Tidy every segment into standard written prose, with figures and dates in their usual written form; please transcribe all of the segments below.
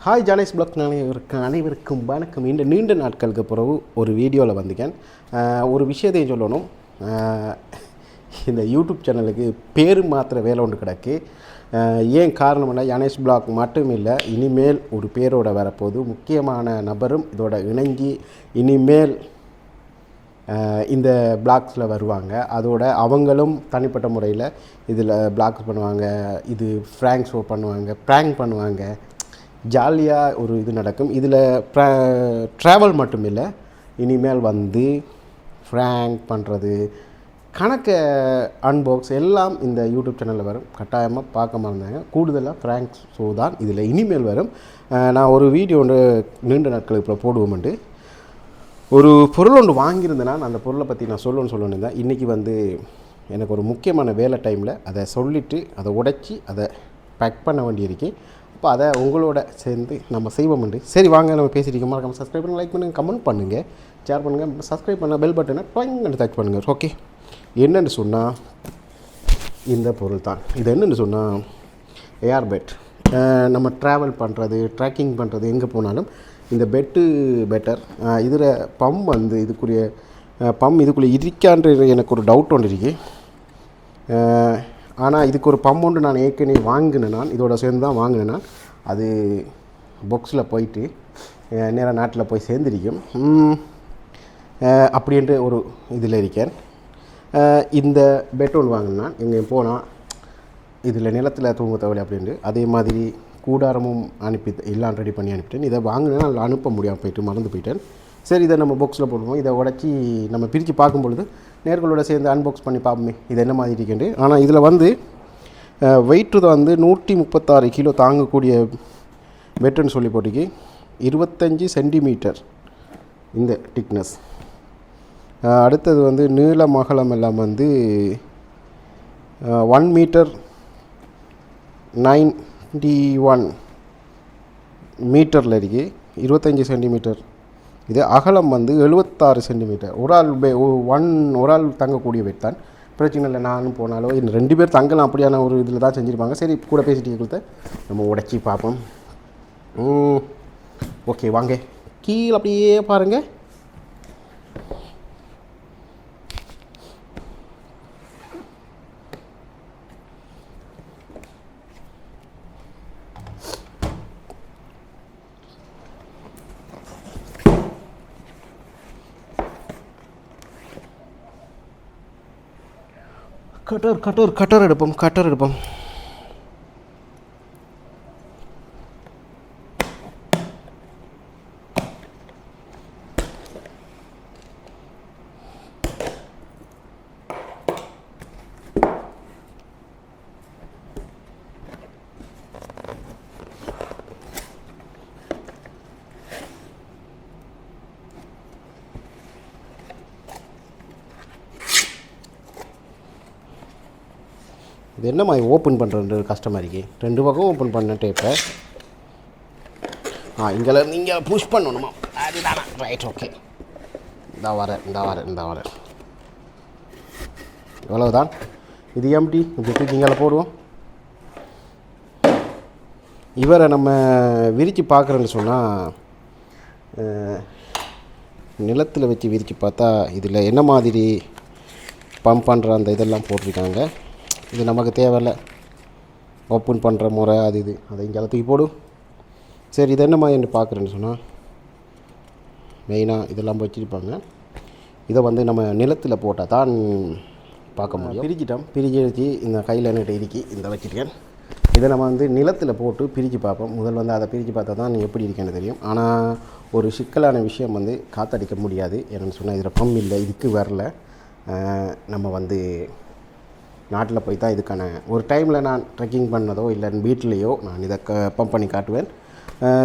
Hi YANESH black அனைவருக்கும் வணக்கம். இந்த நீண்ட நாட்களுக்கு பிறகு ஒரு வீடியோவில் வந்திருக்கேன். ஒரு விஷயத்தையும் சொல்லணும். இந்த யூடியூப் சேனலுக்கு பேர் மாத்திர வேலை ஒன்று கிடக்கு. ஏன் காரணம்னா YANESH பிளாக் மட்டும் இல்லை, இனிமேல் ஒரு பேரோட வரப்போது முக்கியமான நபரும் இதோட இணைஞ்சி இனிமேல் இந்த பிளாக்ஸில் வருவாங்க. அதோட அவங்களும் தனிப்பட்ட முறையில் இதில் பிளாக்ஸ் பண்ணுவாங்க, இது ஃப்ராங்க் ஷோ பண்ணுவாங்க, ப்ராங்க் பண்ணுவாங்க. ஜாலியாக ஒரு இது நடக்கும். இதில் ட்ராவல் மட்டும் இல்லை, இனிமேல் வந்து ஃப்ராங்க் பண்ணுறது, கணக்கு அன்பாக்ஸ் எல்லாம் இந்த யூடியூப் சேனலில் வரும். கட்டாயமாக பார்க்க மாட்டாங்க. கூடுதலாக ஃப்ராங்க் ஷோ தான் இதில் இனிமேல் வரும். நான் ஒரு வீடியோ ஒன்று நீண்ட நாட்களுக்கு இப்போ போடுவோம்ட்டு ஒரு பொருள் ஒன்று வாங்கியிருந்தேன்னா அந்த பொருளை பற்றி நான் சொல்லணுன்னு இருந்தேன். இன்றைக்கி வந்து எனக்கு ஒரு முக்கியமான வேலை டைமில் அதை சொல்லிவிட்டு அதை உடைச்சி அதை பேக் பண்ண வேண்டியிருக்கு. அப்போ அதை உங்களோட சேர்ந்து நம்ம செய்வோம்ண்டு. சரி வாங்க, நம்ம பேசிட்டு மறக்காம சப்ஸ்கிரைப் பண்ணுங்கள், லைக் பண்ணுங்கள், கமெண்ட் பண்ணுங்கள், ஷேர் பண்ணுங்கள், சப்ஸ்கிரைப் பண்ணால் பெல் பட்டனை ட்வாயிங் டச் பண்ணுங்கள். ஓகே, என்னென்னு சொன்னால் இந்த பொருள் தான். இது என்னென்னு சொன்னால் ஏர்பெட். நம்ம ட்ராவல் பண்ணுறது, ட்ராக்கிங் பண்ணுறது, எங்கே போனாலும் இந்த பெட்டு பெட்டர். இதில் பம்ப் வந்து இதுக்குரிய இதுக்குள்ளே இருக்கான்ற எனக்கு ஒரு டவுட் ஒன்று இருக்குது. ஆனால் இதுக்கு ஒரு பம்ப் ஒன்று நான் ஏற்கனவே வாங்கினேன். நான் இதோட சேர்ந்து தான் வாங்கினேன். அது பாக்ஸில் போயிட்டு நேராக நாட்டில் போய் சேர்ந்துருக்கும் அப்படின்ட்டு ஒரு இதில் இருக்கேன். இந்த பெட் ஒன்று வாங்கினேன். எங்கே போனால் இதில் நிலத்தில் தூங்க தேவையில்லை அப்படின்ட்டு. அதே மாதிரி கூடாரமும் எல்லாம் ரெடி பண்ணி அனுப்பிட்டேன். இதை வாங்கினேன், அதில் அனுப்ப முடியாமல் போயிட்டு மறந்து போயிட்டேன். சரி, இதை நம்ம பாக்ஸில் போடுவோம். இதை உடச்சி நம்ம பிரித்து பார்க்கும்பொழுது நேர்களோட சேர்ந்து அன்பாக்ஸ் பண்ணி பார்ப்போமே இது என்ன மாதிரி இருக்குண்டு. ஆனால் இதில் வந்து வெயிட்டு தான் வந்து 136 கிலோ தாங்கக்கூடிய பெட்டுன்னு சொல்லி போட்டிக்கு 25 சென்டிமீட்டர் இந்த திக்னஸ். அடுத்தது வந்து நீளம் அகலம் எல்லாம் வந்து 1 மீட்டர் 91 மீட்டரில் இருக்குது. 25 சென்டிமீட்டர். இது அகலம் வந்து 76 சென்டிமீட்டர். ஒரு ஆள் தங்கக்கூடிய வெயிட் தான். பிரச்சனை இல்லை. நானும் போனாலோ இன்னும் 2 பேர் தங்கலாம் அப்படியான ஒரு இதில் தான் செஞ்சுருப்பாங்க. சரி, கூட பேசிட்டு கொடுத்த நம்ம உடச்சி பார்ப்போம். ஓகே வாங்க, கீழே அப்படியே பாருங்கள். கட்டர் எடுப்போம். இது என்ன மாதிரி ஓப்பன் பண்ணுறது கஷ்டமாக இருக்கு. 2 பக்கம் ஓப்பன் பண்ண டேப்பை இங்கேருந்து இங்கே புஷ் பண்ணணுமா? அதுதானா? Right, okay. இந்த வரேன். இவ்வளவுதான். இது எம்டி. இப்படி தூக்கி இங்கே போடுவோம். இவரை நம்ம விரித்து பார்க்குறேன்னு சொன்னால் நிலத்தில் வச்சு விரித்து பார்த்தா இதில் என்ன மாதிரி பம்ப் பண்ணுற அந்த இதெல்லாம் போட்டிருக்காங்க. இது நமக்கு தேவையில்லை. ஓப்பன் பண்ணுற முறை அது அதை இங்கே தூக்கி போடும். சரி, இது என்ன மாதிரி பார்க்குறேன்னு சொன்னால் மெயினாக இதெல்லாம் வச்சுருப்பாங்க. இதை வந்து நம்ம நிலத்தில் போட்டால் தான் பார்க்க முடியும். பிரிச்சு இந்த கையில் என்னட்டு இருக்கி இந்த வச்சுருக்கேன். இதை நம்ம வந்து நிலத்தில் போட்டு பிரித்து பார்ப்போம். முதல் வந்து அதை பிரித்து பார்த்தா தான் எப்படி இருக்கேன்னு தெரியும். ஆனால் ஒரு சிக்கலான விஷயம் வந்து காற்றடிக்க முடியாது. என்னென்னு சொன்னால் இதில் பம்ப் இல்லை, இதுக்கு வரல. நம்ம வந்து நாட்டில் போய் தான் இதுக்கான ஒரு டைமில் நான் ட்ரெக்கிங் பண்ணதோ இல்லை வீட்டிலையோ நான் இதை பம்ப் பண்ணி காட்டுவேன்.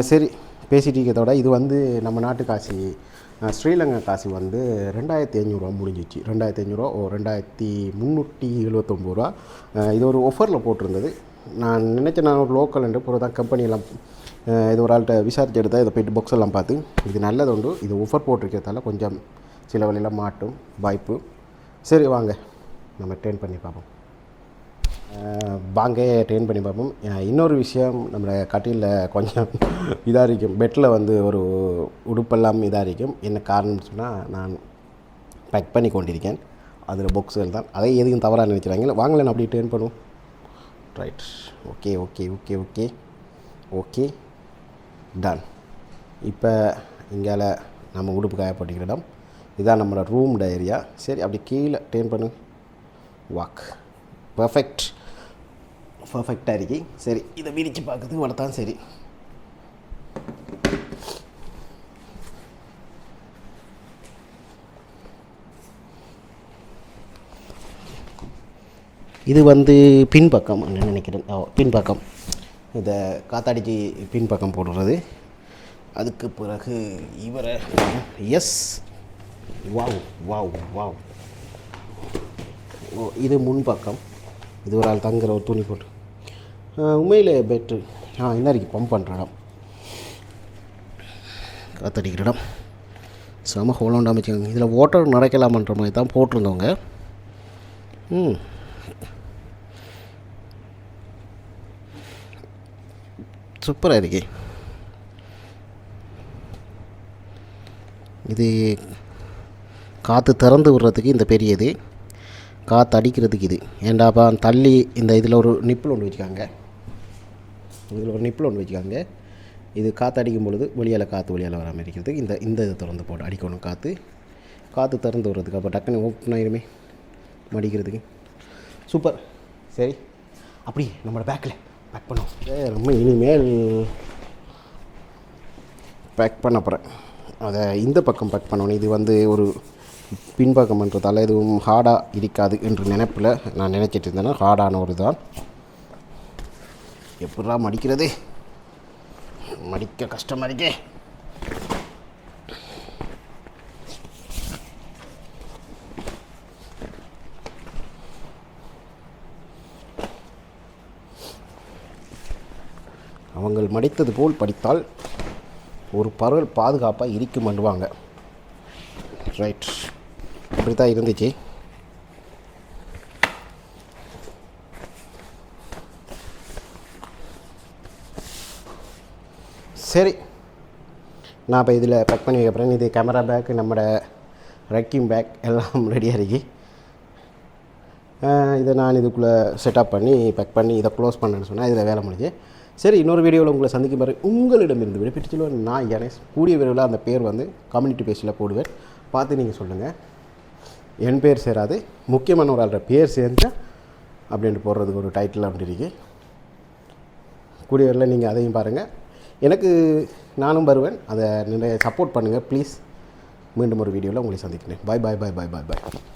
சரி, பேசிட்டு இருக்கிறதோட இது வந்து நம்ம நாட்டு காசி, ஸ்ரீலங்கா காசி வந்து 2500 முடிஞ்சிச்சு. 2500 2379 ரூபா. இது ஒரு ஆஃபரில் போட்டிருந்தது. நான் நினச்சேன் நான் ஒரு லோக்கல் என்று பிறகு தான் கம்பெனியெல்லாம் இது ஒரு ஆள்கிட்ட விசாரிச்சு எடுத்தால் இதை போய்ட்டு பாக்ஸ் எல்லாம் பார்த்து இது நல்லது உண்டு. இது ஆஃபர் போட்டிருக்கிறதால கொஞ்சம் சில வழியெல்லாம் மாட்டும் வாய்ப்பு. சரி வாங்க, நம்ம டேர்ன் பண்ணி பார்ப்போம். வாங்க ட்ரெயின் பண்ணி பார்ப்போம். இன்னொரு விஷயம், நம்ம கட்டிலில் கொஞ்சம் இதாக இருக்கும், பெட்டில் வந்து ஒரு உடுப்பெல்லாம் இதாக இருக்கும். என்ன காரணம்னு சொன்னால், நான் பேக் பண்ணி கொண்டிருக்கேன். அதில் பாக்ஸுகள் தான், அதை எதுவும் தவறாக நினைக்கிறாங்க. வாங்கலை அப்படி ட்ரெயின் பண்ணுவோம். Right, okay okay okay okay okay done. இப்போ இங்கால நம்ம உடுப்பு காயப்பட்டிக்கிற இடம் இதுதான் நம்மளோட ரூம் ஏரியா. சரி, அப்படி கீழே ட்ரெயின் பண்ணு. வாக் பர்ஃபெக்டாக இருக்கி. சரி, இதை விரித்து பார்க்குறதுக்கு வளர்த்தான். சரி, இது வந்து பின்பக்கம் நினைக்கிறேன். பின்பக்கம் இதை காத்தாடிக்கு பின்பக்கம் போடுறது. அதுக்கு பிறகு இவரை எஸ் வாவ் வாவ் வாவ். ஓ, இது முன்பக்கம். இது ஒரு ஆள் தங்குற ஒரு துணி போட்டு உண்மையில் பெட்ரு. என்ன இருக்குது, பம்ப் பண்ணுற இடம், காத்தடிக்கிற இடம். செம ஹோலாண்டு அமைச்சிக்கோங்க. இதில் வாட்டர் நிறைக்கலாமன்ற மாதிரி தான் போட்டிருந்தவங்க. சூப்பராக இருக்கு. இது காற்று திறந்து விடுறதுக்கு இந்த பெரியது, காற்று அடிக்கிறதுக்கு இது. ஏண்டாப்பா தள்ளி இந்த இதில் ஒரு நிப்பிள் ஒன்று வச்சுக்காங்க. இது காற்று அடிக்கும் பொழுது வெளியால் காற்று வெளியால் வராமல் இருக்கிறதுக்கு இந்த இதை திறந்து போட்டு அடிக்கணும். காற்று திறந்து விடுறதுக்கு. அப்போ டக்குன்னு ஓப்பன் ஆயிருமே மடிக்கிறதுக்கு. சூப்பர். சரி, அப்படி நம்மளோட பேக்கில் பேக் பண்ணுவோம். நம்ம இனிமேல் பேக் பண்ண போகிறேன். அதை இந்த பக்கம் பேக் பண்ணணும். இது வந்து ஒரு பின்பக்கம்ன்றதால எதுவும் ஹார்டாக இருக்காது என்று நினைப்பில் நான் நினச்சிட்டு இருந்தேன்னா, ஹார்டான ஒரு தான். எப்படா மடிக்கிறது, மடிக்க கஷ்டமாக இருக்கே. அவங்கள் மடித்தது போல் படித்தால் ஒரு பரவல் பாதுகாப்பாக இருக்கும் பண்ணுவாங்க. ரைட், அப்படி தான் இருந்துச்சு. சரி, நான் இப்போ இதில் பேக் பண்ணி வைக்கிறேன். இது கேமரா பேக், நம்மளோட ரெக்கிங் பேக் எல்லாம் ரெடியாக இருக்கு. இதை நான் இதுக்குள்ளே செட்டப் பண்ணி பேக் பண்ணி இதை க்ளோஸ் பண்ணேன்னு சொன்னால் இதில் வேலை முடிஞ்சு. சரி, இன்னொரு வீடியோவில் உங்களை சந்திக்கும் பாரு. உங்களிடமிருந்து விடைபெற்று சொல்லுவேன். நான் யனேஷ். கூடிய விரைவில் அந்த பேர் வந்து கம்யூனிட்டி பேஜில் போடுவேன், பார்த்து நீங்கள் சொல்லுங்கள். என் பேர் சேராது, முக்கியமான ஒரு ஆள்ற பேர் சேர்ந்தா அப்படின்ட்டு போடுறதுக்கு ஒரு டைட்டில் அப்படி இருக்கு. கூடிய விரைவில் நீங்கள் அதையும் பாருங்கள். எனக்கு நானும் வருவேன், அதை நிறைய சப்போர்ட் பண்ணுங்கள் ப்ளீஸ். மீண்டும் ஒரு வீடியோவில் உங்களை சந்திக்கிறேன். பாய் பாய் பாய் பாய் பாய் பாய்.